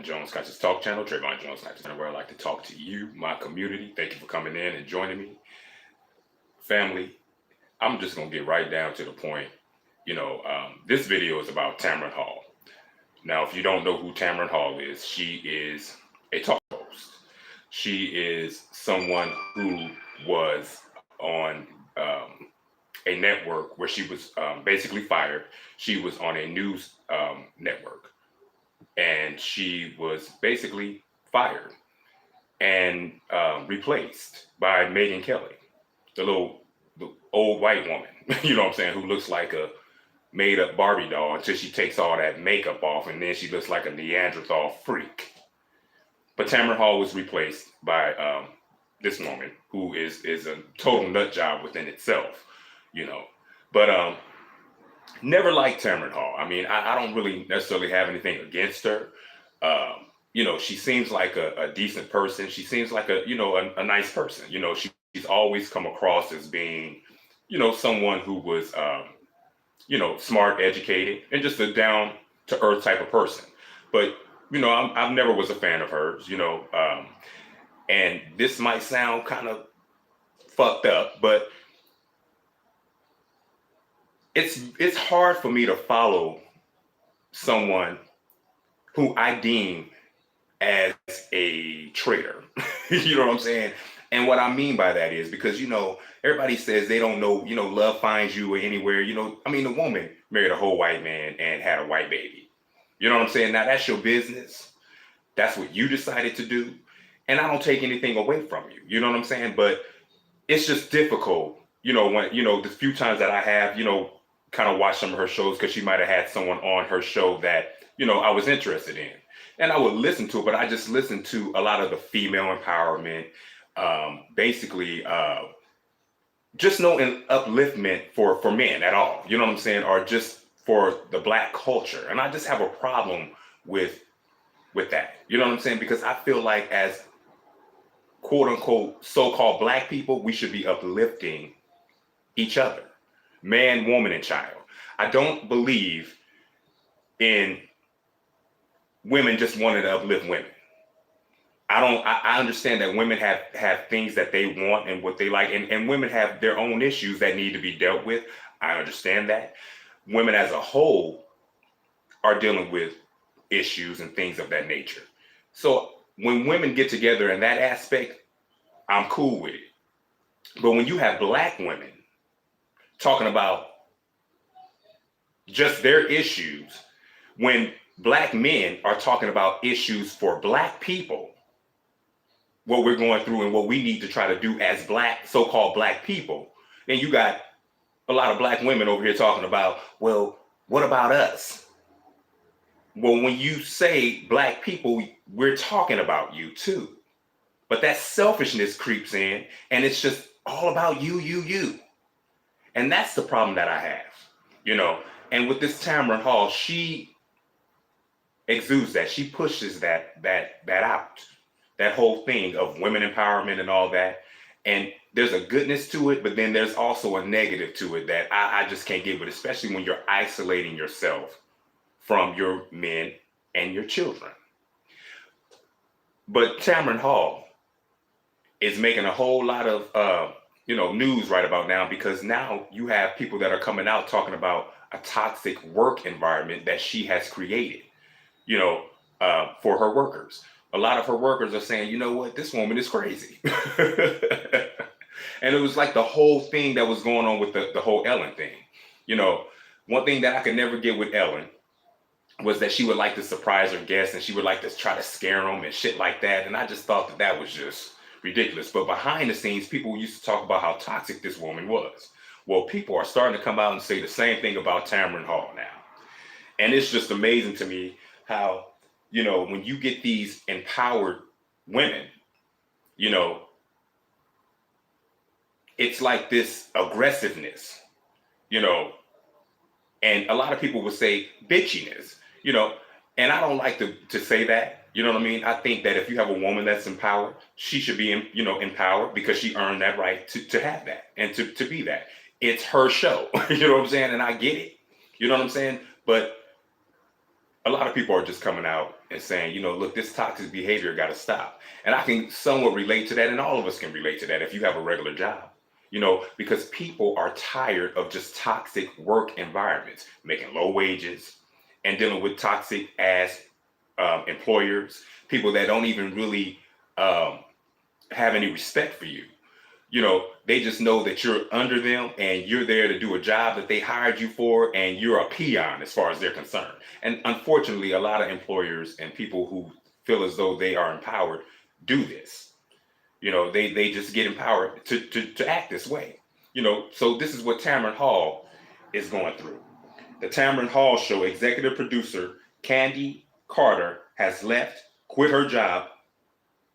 Jones Conscious Talk Channel, Trayvon Jones Conscious Channel, where I like to talk to you, my community. Thank you for coming in and joining me. Family, I'm just going to get right down to the point. This video is about Tamron Hall. Now, if you don't know who Tamron Hall is, she is a talk host. She is someone who was on a network where she was basically fired. She was on a news network, and she was basically fired and replaced by Megan Kelly, the old white woman, you know what I'm saying, who looks like a made up Barbie doll until she takes all that makeup off, and then she looks like a Neanderthal freak. But Tamron Hall was replaced by this woman who is a total nut job within itself, you know. But never liked Tamron Hall. I mean, I don't really necessarily have anything against her. She seems like a decent person. She seems like a nice person. She's always come across as being, someone who was, smart, educated, and just a down to earth type of person. But, I've never was a fan of hers, and this might sound kind of fucked up, but it's hard for me to follow someone who I deem as a traitor. You know what I'm saying? And what I mean by that is because, everybody says they don't know, love finds you anywhere. The woman married a whole white man and had a white baby. You know what I'm saying? Now that's your business. That's what you decided to do. And I don't take anything away from you. You know what I'm saying? But it's just difficult, when, the few times that I have, kind of watched some of her shows, because she might have had someone on her show that, I was interested in. And I would listen to it, but I just listened to a lot of the female empowerment, basically just no upliftment for men at all. You know what I'm saying? Or just for the Black culture. And I just have a problem with that. You know what I'm saying? Because I feel like as quote unquote so-called Black people, we should be uplifting each other, man, woman, and child. I don't believe in women just wanting to uplift women. I understand that women have things that they want and what they like, and women have their own issues that need to be dealt with. I understand that. Women as a whole are dealing with issues and things of that nature. So when women get together in that aspect, I'm cool with it. But when you have Black women talking about just their issues, when Black men are talking about issues for Black people, what we're going through and what we need to try to do as Black, so-called Black people, then you got a lot of Black women over here talking about, well, what about us? Well, when you say Black people, we're talking about you too. But that selfishness creeps in, and it's just all about you. And that's the problem that I have, And with this Tamron Hall, she exudes that. She pushes that out, that whole thing of women empowerment and all that. And there's a goodness to it, but then there's also a negative to it that I just can't get with, especially when you're isolating yourself from your men and your children. But Tamron Hall is making a whole lot of news right about now, because now you have people that are coming out talking about a toxic work environment that she has created, for her workers. A lot of her workers are saying, you know what, this woman is crazy. And it was like the whole thing that was going on with the whole Ellen thing. One thing that I could never get with Ellen was that she would like to surprise her guests, and she would like to try to scare them and shit like that. And I just thought that was just ridiculous. But behind the scenes, people used to talk about how toxic this woman was. Well, people are starting to come out and say the same thing about Tamron Hall now. And it's just amazing to me how, when you get these empowered women, it's like this aggressiveness, and a lot of people would say bitchiness, and I don't like to say that, you know what I mean? I think that if you have a woman that's empowered, she should be, empowered, because she earned that right to have that and to be that. It's her show, you know what I'm saying? And I get it, you know what I'm saying? But a lot of people are just coming out and saying, look, this toxic behavior got to stop. And I can somewhat relate to that, and all of us can relate to that if you have a regular job, because people are tired of just toxic work environments, making low wages and dealing with toxic ass employers, people that don't even really have any respect for you. They just know that you're under them and you're there to do a job that they hired you for, and you're a peon as far as they're concerned. And unfortunately, a lot of employers and people who feel as though they are empowered do this. They just get empowered to act this way. So this is what Tamron Hall is going through. The Tamron Hall show executive producer Candy Carter has quit her job,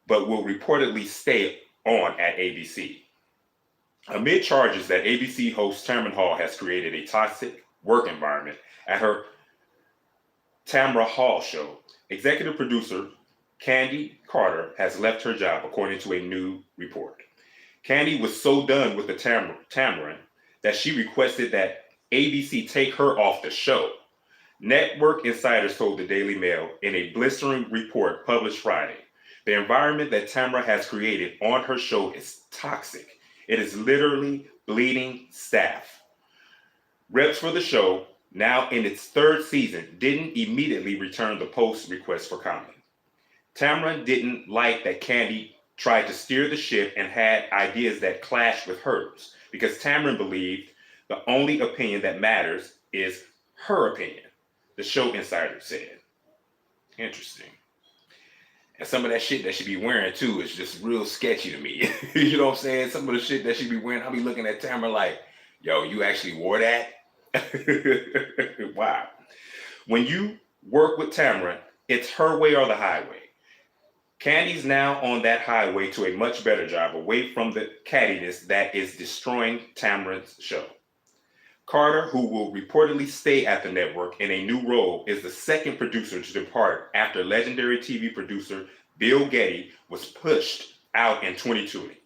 but will reportedly stay on at ABC. Amid charges that ABC host Tamron Hall has created a toxic work environment at her Tamron Hall show, executive producer Candy Carter has left her job, according to a new report. Candy was so done with the Tamron that she requested that ABC take her off the show. Network insiders told the Daily Mail in a blistering report published Friday. The environment that Tamra has created on her show is toxic. It is literally bleeding staff. Reps for the show, now in its third season, didn't immediately return the Post's request for comment. Tamra didn't like that Candy tried to steer the ship and had ideas that clashed with hers, because Tamron believed the only opinion that matters is her opinion, the show insider said. Interesting. And some of that shit that she be wearing too is just real sketchy to me. You know what I'm saying? Some of the shit that she be wearing, I'll be looking at Tamara like, yo, you actually wore that? Wow. When you work with Tamara, it's her way or the highway. Candy's now on that highway to a much better job, away from the cattiness that is destroying Tamara's show. Carter, who will reportedly stay at the network in a new role, is the second producer to depart after legendary TV producer Bill Getty was pushed out in 2020.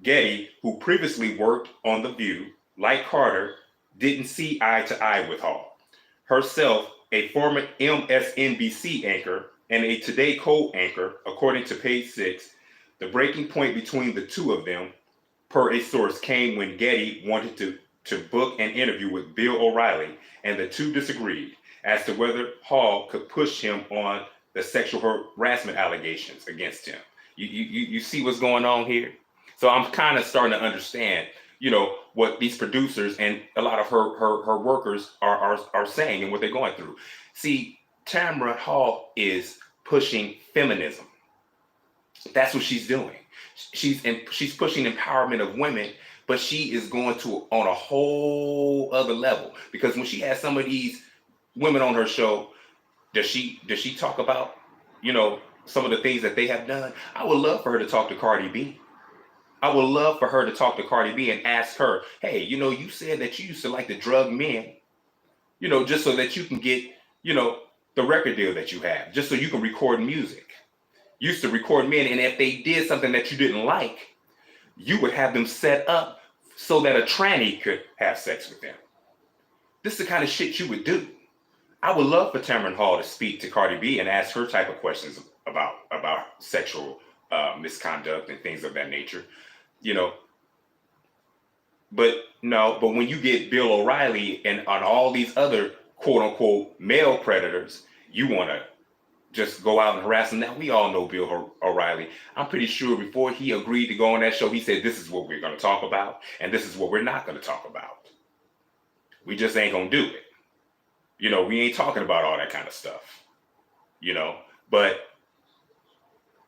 Getty, who previously worked on The View, like Carter, didn't see eye to eye with Hall. Herself, a former MSNBC anchor and a Today co-anchor, according to Page 6, the breaking point between the two of them, per a source, came when Getty wanted to book an interview with Bill O'Reilly, and the two disagreed as to whether Hall could push him on the sexual harassment allegations against him. You see what's going on here? So I'm kind of starting to understand, what these producers and a lot of her workers are saying and what they're going through. See, Tamron Hall is pushing feminism. That's what she's doing. She's pushing empowerment of women, but she is going on a whole other level, because when she has some of these women on her show, does she talk about, some of the things that they have done? I would love for her to talk to Cardi B. I would love for her to talk to Cardi B and ask her, hey, you said that you used to like to drug men, just so that you can get, the record deal that you have, just so you can record music. You used to record men, and if they did something that you didn't like, you would have them set up so that a tranny could have sex with them. This is the kind of shit you would do. I would love for Tamron Hall to speak to Cardi B and ask her type of questions about sexual misconduct and things of that nature, But when you get Bill O'Reilly and on all these other quote unquote male predators, you want to just go out and harass them. Now, we all know Bill O'Reilly. I'm pretty sure before he agreed to go on that show, he said, this is what we're going to talk about, and this is what we're not going to talk about. We just ain't going to do it. We ain't talking about all that kind of stuff, but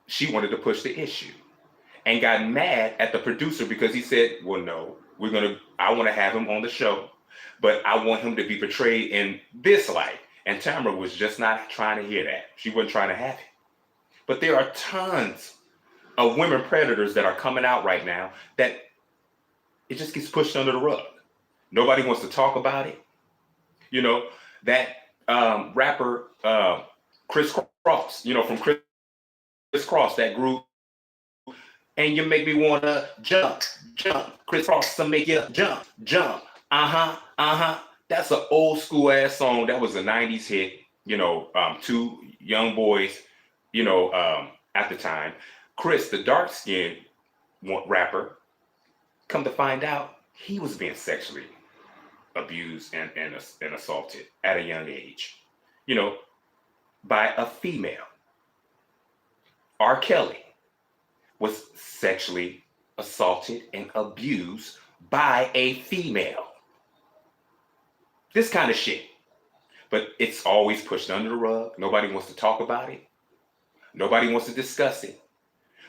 she wanted to push the issue and got mad at the producer because he said, well, no, I want to have him on the show, but I want him to be portrayed in this light. And Tamara was just not trying to hear that. She wasn't trying to have it. But there are tons of women predators that are coming out right now that it just gets pushed under the rug. Nobody wants to talk about it. That rapper Chris Cross, from Chris Cross, that group. And you make me want to jump. Chris Cross to make you jump. That's an old school ass song. That was a 90s hit. two young boys, at the time. Chris, the dark skinned rapper, come to find out he was being sexually abused and assaulted at a young age, you know, by a female. R. Kelly was sexually assaulted and abused by a female. This kind of shit. But it's always pushed under the rug. Nobody wants to talk about it. Nobody wants to discuss it.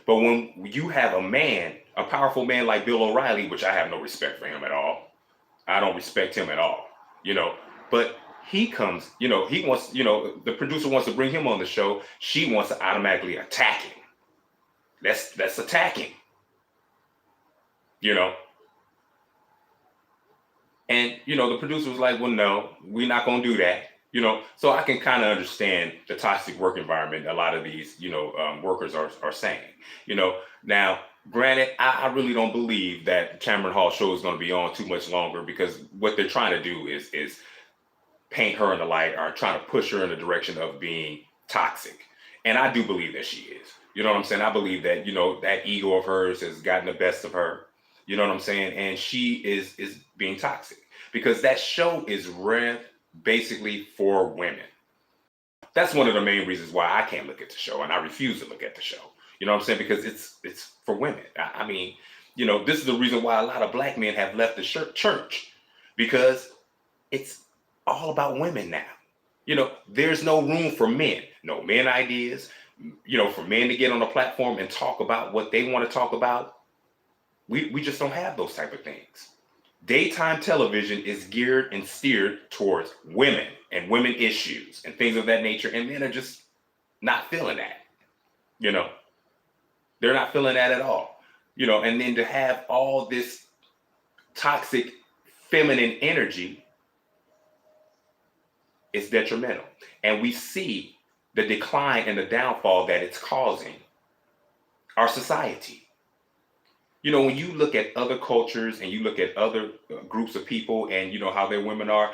But when you have a man, a powerful man like Bill O'Reilly, which I have no respect for him at all. I don't respect him at all, but he comes, he wants, the producer wants to bring him on the show. She wants to automatically attack him. That's attacking, And, the producer was like, well, no, we're not going to do that. So I can kind of understand the toxic work environment a lot of these, workers are saying, now, granted, I really don't believe that Tamron Hall show is going to be on too much longer, because what they're trying to do is paint her in the light, or trying to push her in the direction of being toxic. And I do believe that she is. You know what I'm saying? I believe that, that ego of hers has gotten the best of her. You know what I'm saying? And she is being toxic, because that show is ran basically for women. That's one of the main reasons why I can't look at the show, and I refuse to look at the show. You know what I'm saying? Because it's for women. I mean, this is the reason why a lot of black men have left the church, because it's all about women now. There's no room for men, no men ideas, for men to get on a platform and talk about what they want to talk about. We just don't have those type of things. Daytime television is geared and steered towards women and women issues and things of that nature. And men are just not feeling that, They're not feeling that at all, and then to have all this toxic feminine energy is detrimental. And we see the decline and the downfall that it's causing our society. When you look at other cultures and you look at other groups of people and how their women are,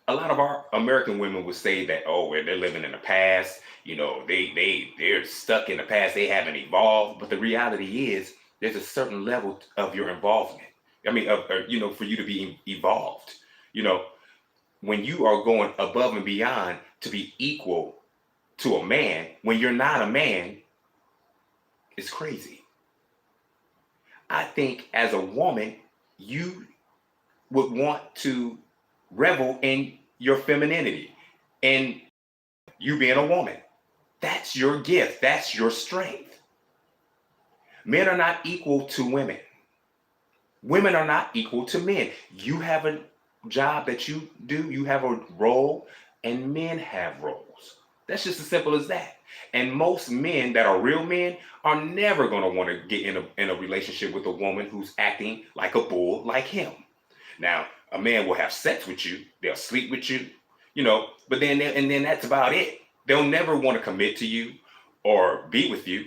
a lot of our American women would say that, oh, they're living in the past, they're stuck in the past, they haven't evolved. But the reality is there's a certain level of your involvement. I mean, for you to be evolved, when you are going above and beyond to be equal to a man, when you're not a man, it's crazy. I think as a woman, you would want to revel in your femininity and you being a woman. That's your gift. That's your strength. Men are not equal to women. Women are not equal to men. You have a job that you do. You have a role, and men have roles. That's just as simple as that. And most men that are real men are never going to want to get in a relationship with a woman who's acting like a bull like him. Now, a man will have sex with you. They'll sleep with you, but then that's about it. They'll never want to commit to you or be with you.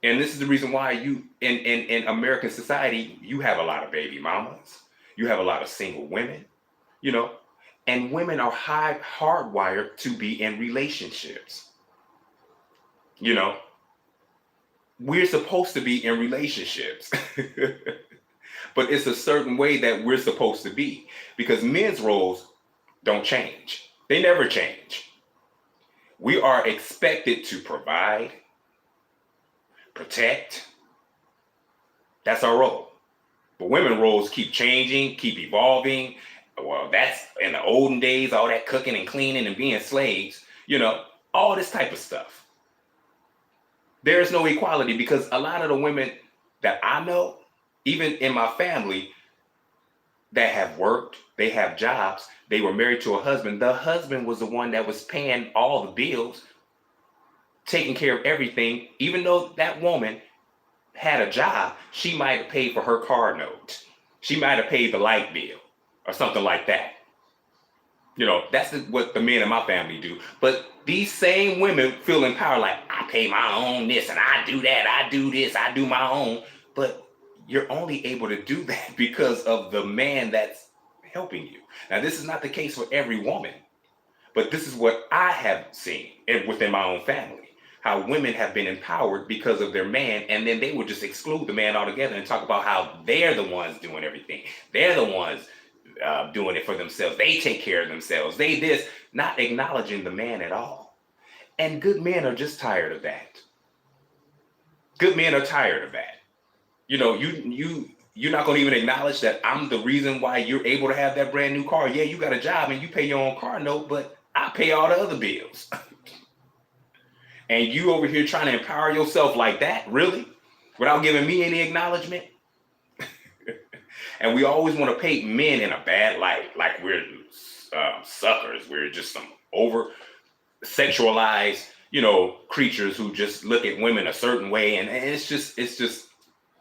And this is the reason why in American society, you have a lot of baby mamas. You have a lot of single women, and women are hardwired to be in relationships. We're supposed to be in relationships, but it's a certain way that we're supposed to be, because men's roles don't change. They never change. We are expected to provide, protect. That's our role. But women's roles keep changing, keep evolving. Well, that's in the olden days, all that cooking and cleaning and being slaves, all this type of stuff. There's no equality, because a lot of the women that I know, even in my family, that have worked, they have jobs, they were married to a husband. The husband was the one that was paying all the bills, taking care of everything. Even though that woman had a job, she might have paid for her car note. She might have paid the light bill or something like that. That's what the men in my family do. But these same women feel empowered, like, I pay my own this and I do that, I do this, I do my own. But you're only able to do that because of the man that's helping you. Now, this is not the case for every woman, But this is what I have seen within my own family. How women have been empowered because of their man, and then they would just exclude the man altogether and talk about how they're the ones doing everything. They're the ones doing it for themselves. They take care of themselves. They this, not acknowledging the man at all. And good men are just tired of that. Good men are tired of that. You know, you're not going to even acknowledge that I'm the reason why you're able to have that brand new car. Yeah, you got a job and you pay your own car note, but I pay all the other bills. And you over here trying to empower yourself like that, really? Without giving me any acknowledgement? And we always want to paint men in a bad light, like we're suckers. We're just some over sexualized, creatures who just look at women a certain way, and it's just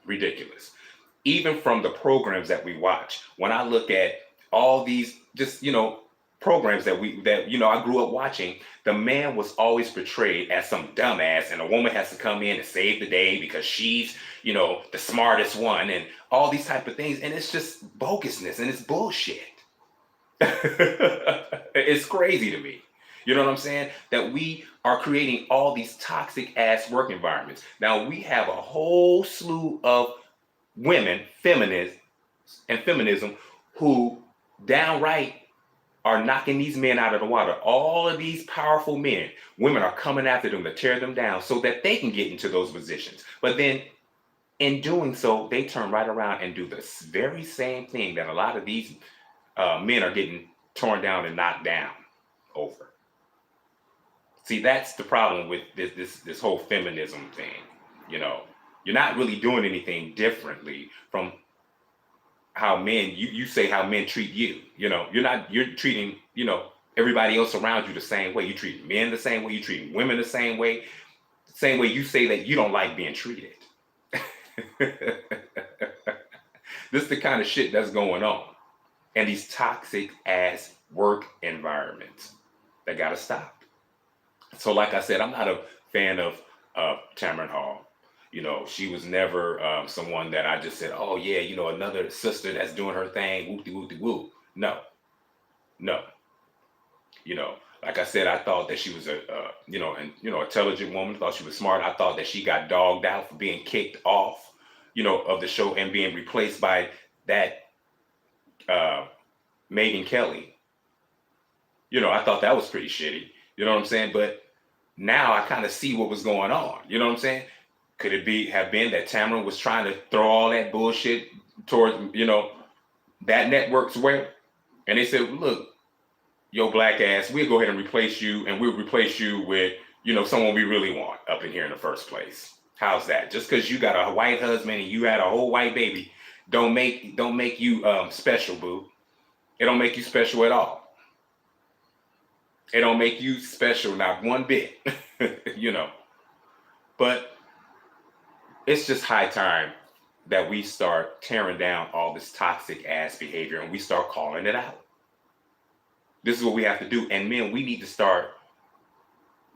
ridiculous. Even from the programs that we watch, when I look at all these just programs that I grew up watching, the man was always portrayed as some dumbass, and a woman has to come in and save the day because she's the smartest one, and all these type of things, and it's just bogusness and it's bullshit. It's crazy to me. You know what I'm saying? That we are creating all these toxic ass work environments. Now we have a whole slew of women, feminists and feminism, who downright are knocking these men out of the water. All of these powerful men, women are coming after them to tear them down so that they can get into those positions. But then in doing so, they turn right around and do the very same thing that a lot of these men are getting torn down and knocked down over. See, that's the problem with this whole feminism thing. You're not really doing anything differently from how men, you say how men treat you. You're treating, everybody else around you the same way. You treat men the same way, you treat women the same way you say that you don't like being treated. This is the kind of shit that's going on. And these toxic ass work environments that gotta stop. So like I said, I'm not a fan of Tamron Hall. She was never someone that I just said, oh yeah, another sister that's doing her thing, whoopty whoopty woo. No. Like I said, I thought that she was intelligent woman. Thought she was smart. I thought that she got dogged out for being kicked off, of the show and being replaced by that Megan Kelly. I thought that was pretty shitty. You know what I'm saying? But now I kind of see what was going on. You know what I'm saying? Could it have been that Tamron was trying to throw all that bullshit towards, that network's way? And they said, look, yo black ass, we'll go ahead and replace you, and we'll replace you with, someone we really want up in here in the first place. How's that? Just because you got a white husband and you had a whole white baby, don't make you special, boo. It don't make you special at all. It don't make you special, not one bit. But it's just high time that we start tearing down all this toxic ass behavior and we start calling it out. This is what we have to do. And men, we need to start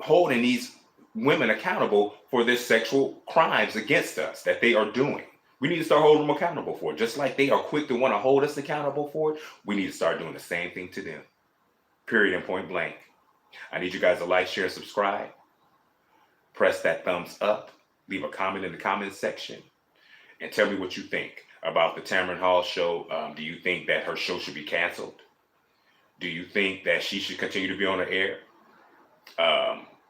holding these women accountable for their sexual crimes against us that they are doing. We need to start holding them accountable for it. Just like they are quick to want to hold us accountable for it, we need to start doing the same thing to them. Period and point blank. I need you guys to like, share, and subscribe. Press that thumbs up. Leave a comment in the comments section. And tell me what you think about the Tamron Hall show. Do you think that her show should be canceled? Do you think that she should continue to be on the air?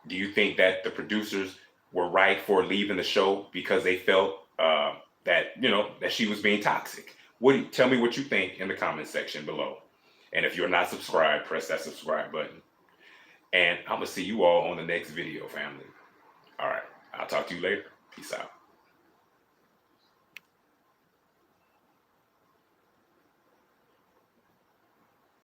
Do you think that the producers were right for leaving the show because they felt that she was being toxic? Tell me what you think in the comment section below. And if you're not subscribed, press that subscribe button. And I'm going to see you all on the next video, family. All right. I'll talk to you later. Peace out.